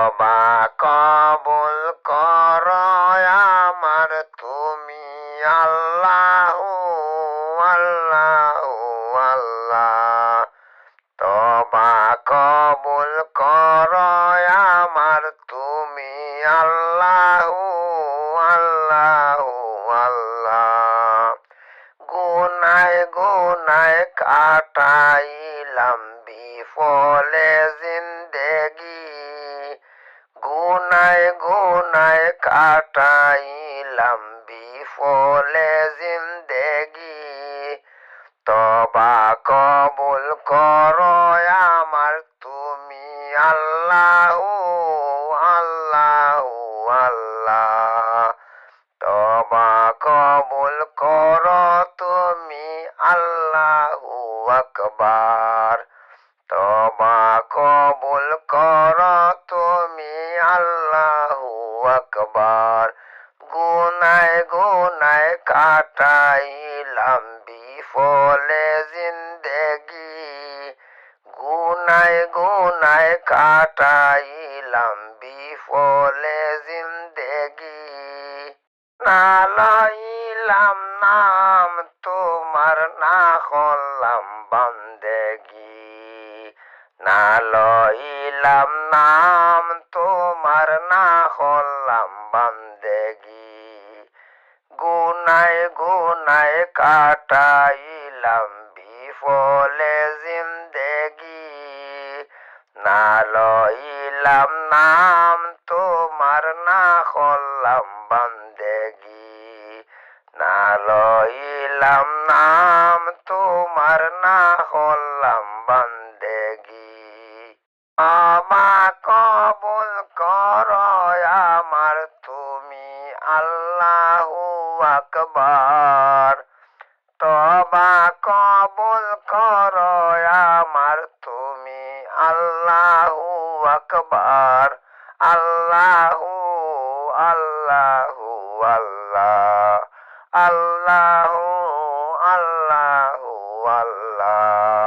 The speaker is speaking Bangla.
তবা কবুল করো আমার তুমি আল্লাহ আল্লাহ আল্লাহ। তবা কবুল করো আমার তুমি আল্লাহ আল্লাহ আল্লাহ। গুনায় গুনায় কাটাইলাম বিফলে জিন্দেগি, গুনায় গুনায় কাটাইলাম বিফলে জিন্দেগি। তবা কবুল করো আমার তুমি আল্লাহ আল্লাহ আল্লাহ। তবা কবুল করো তুমি আল্লাহু আকবার। তবা কবুল করো তুমি আল্লাহু আকবার। গুনায় গুনায় কাটাইলাম বিফলে জিন্দেগি, গুনায় গুনায় কাটাইলাম বিফলে জিন্দেগি। না লইলাম নাম তোমার না করলাম বান্দেগি, না লইলাম নাম তোমার না করলাম বান্দেগি। গুনায় গুনায় কাটাইলাম বিফলে জিন্দেগি, না লইলাম নাম তোমার না করলাম বান্দেগি, না লইলাম নাম তোমার না করলাম বান্দেগি। আমা কবুল করো আমার তুমি আল্লাহু আকবার। তবা কবুল করো আমার তুমি আল্লাহু আকবার। আল্লাহু আল্লাহু আল্লাহ, আল্লাহু আল্লাহু আল্লাহ।